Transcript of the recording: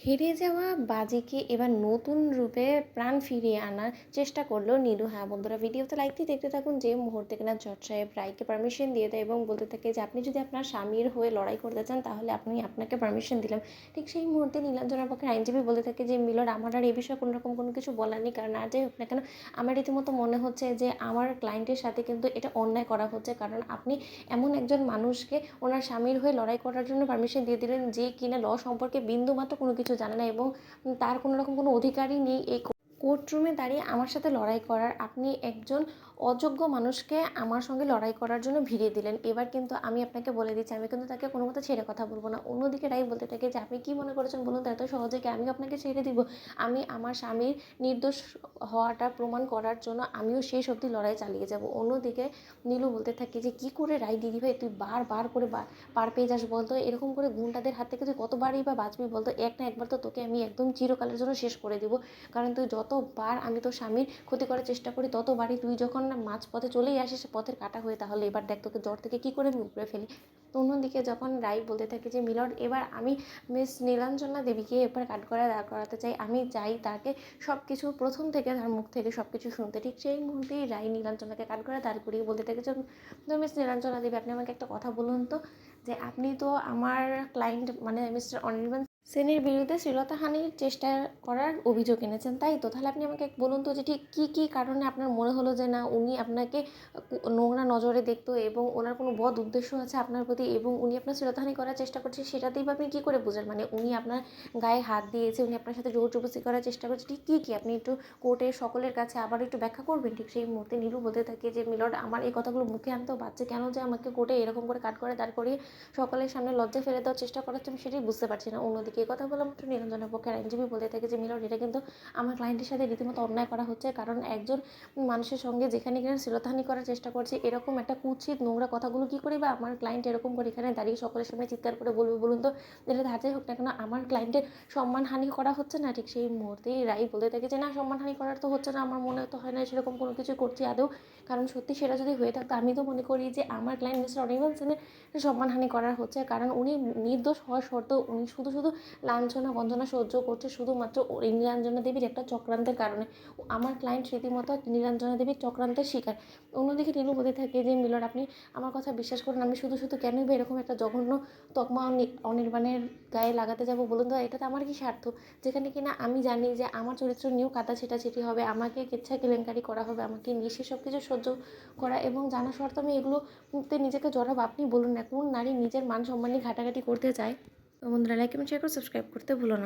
হেরে যাওয়া বাজিকে এবার নতুন রূপে প্রাণ ফিরিয়ে আনার চেষ্টা করলো নীলু। হ্যাঁ বন্ধুরা, ভিডিওতে লাইক দিয়ে দেখতে থাকুন। যে মুহূর্তে কিনা জজ সাহেব রায়কে পারমিশন দিয়ে দেয় এবং বলতে থাকে যে আপনি যদি আপনার স্বামীর হয়ে লড়াই করতে চান তাহলে আপনাকে পারমিশন দিলাম, ঠিক সেই মুহূর্তে নীলাঞ্জনার পক্ষে আইনজীবী বলতে থাকে যে মিলর, আমার আর এই বিষয়ে কোনোরকম কোনো কিছু বলার নেই, কারণ আর যাই হোক না কেন আমার রীতিমতো মনে হচ্ছে যে আমার ক্লায়েন্টের সাথে কিন্তু এটা অন্যায় করা হচ্ছে, কারণ আপনি এমন একজন মানুষকে ওনার স্বামীর হয়ে লড়াই করার জন্য পারমিশন দিয়ে দিলেন যে কিনা ল সম্পর্কে বিন্দুমাত্র কোনো কিছু জানে না এবং তার কোনো রকম কোনো অধিকারই নেই এই কোর্টরুমে দাঁড়িয়ে আমার সাথে লড়াই করার। আপনি একজন অযোগ্য মানুষকে আমার সঙ্গে লড়াই করার জন্য ভিড়িয়ে দিলেন। এবার কিন্তু আমি আপনাকে বলে দিচ্ছি, আমি কিন্তু তাকে কোনো মতো ছেড়ে কথা বলবো না। অন্যদিকে রাই বলতে থাকে যে আপনি কী মনে করেছেন বলুন তো, এত সহজে কি আমি আপনাকে ছেড়ে দিব? আমি আমার স্বামীর নির্দোষ হওয়াটা প্রমাণ করার জন্য আমিও শেষ অবধি লড়াই চালিয়ে যাব। অন্যদিকে নীলু বলতে থাকে যে কী করে রাই দিদিভাই তুই বার করে পার পেয়ে যাস বলতো, এরকম করে গুন্ডাদের হাত থেকে তুই কতবারই বা বাঁচবি বলতো, এক না একবার তো তোকে আমি একদম চিরকালের জন্য শেষ করে দিব, কারণ তুই যতবার আমি তোর স্বামীর ক্ষতি করার চেষ্টা করি ততবারই তুই যখন না মাঝ পথে চলেই আসিস পথের কাটা হয়ে, তাহলে এবার দেখ তোকে জ্বর থেকে কী করে আমি উপরে ফেলি। অন্যদিকে যখন রাই বলতে থাকে যে মিলর্ড, এবার আমি মিস নীলাঞ্জনা দেবীকে এবার কাঠগড়ায় দাঁড় করাতে চাই, আমি চাই তাকে সব কিছু প্রথম থেকে তার মুখ থেকে সব কিছু শুনতে, ঠিক সেই মুহূর্তেই রাই নীলাঞ্জনাকে কাঠগড়ায় দাঁড় করিয়ে বলতে থাকে যে মিস নীলাঞ্জনা দেবী, আপনি আমাকে একটা কথা বলুন তো, যে আপনি তো আমার ক্লায়েন্ট মানে মিস্টার অনির্বাণ সেনের বিরুদ্ধে শ্লীলতাহানির চেষ্টা করার অভিযোগ এনেছেন, তাই তো? তাহলে আপনি আমাকে বলুন তো যে ঠিক কী কারণে আপনার মনে হলো যে না উনি আপনাকে নোংরা নজরে দেখতো এবং ওনার কোনো বদ উদ্দেশ্য আছে আপনার প্রতি এবং উনি আপনার শ্লীলতাহানি করার চেষ্টা করছে, সেটাতেই বা আপনি কী করে বোঝেন? মানে উনি আপনার গায়ে হাত দিয়েছে, উনি আপনার সাথে জোর জবরদস্তি করার চেষ্টা করছে, ঠিক কী আপনি একটু কোর্টের সকলের কাছে আবার একটু ব্যাখ্যা করবেন। ঠিক সেই মুহূর্তে নীলু বলতে থাকে যে মিলর্ড, আমার এই কথাগুলো মুখে আনতেও পারছে কেন যে আমাকে কোর্টে এরকম করে কাট করে দাঁড় করিয়ে সকলের সামনে লজ্জা ফেলে দেওয়ার চেষ্টা করাচ্ছে, আমি সেটাই বুঝতে পারছি না। অন্যদিকে এই কথা বলা মাত্র নীলাঞ্জনের পক্ষে আইনজীবী বলতে থাকে যে মিলর্ড, এটা কিন্তু আমার ক্লায়েন্টের সাথে রীতিমতো অন্যায় করা হচ্ছে, কারণ একজন মানুষের সঙ্গে যেখানে কিনা শ্লীলতাহানি করার চেষ্টা করছে এরকম একটা কুৎসিত নোংরা কথাগুলো কী করে বা আমার ক্লায়েন্ট এরকম করে এখানে দাঁড়িয়ে সকলের সামনে চিৎকার করে বলবে বলুন তো? যেটা ধার্যই হোক না কেন আমার ক্লায়েন্টের সম্মানহানি করা হচ্ছে না? ঠিক সেই মুহূর্তেই রাই বলতে থাকে যে না, সম্মানহানি করার তো হচ্ছে না, আমার মনে তো হয় না সেরকম কোনো কিছু করছি আদৌ, কারণ সত্যি সেটা যদি হয়ে থাকতো আমি তো মনে করি যে আমার ক্লায়েন্ট মিস্টার অনির্বাণ সেনের সম্মানহানি করার হচ্ছে, কারণ উনি নির্দোষ হওয়ার সত্ত্বেও উনি শুধু লাঞ্ছনা বঞ্চনা সহ্য করছে শুধুমাত্র ওই নীলাঞ্জনা দেবীর একটা চক্রান্তের কারণে। আমার ক্লায়েন্ট রীতিমতো নীলাঞ্জনা দেবীর চক্রান্তের শিকার। অন্যদিকে নীলু বলতে থাকে যে মিলর্ড, আপনি আমার কথা বিশ্বাস করুন, আমি শুধু কেনই বা এরকম একটা জঘন্য তকমা অনির্বাণের গায়ে লাগাতে যাব বলুন তো? এটাতে আমার কি স্বার্থ? যেখানে কিনা আমি জানি যে আমার চরিত্র নিয়েও কাদা ছেটাছেটি হবে, আমাকে কেচ্ছা কেলেঙ্কারি করা হবে, আমাকে নিয়ে সব কিছু সহ্য করা এবং জানা সত্ত্বেও আমি এগুলোতে নিজেকে জড়াবো। আপনি বলুন না, কোন নারী নিজের মান সম্মান নিয়ে ঘাটাঘাটি করতে চায়? তো বন্ধুরা, লাইক এবং শেয়ার করে সাবস্ক্রাইব করতে ভুলো না।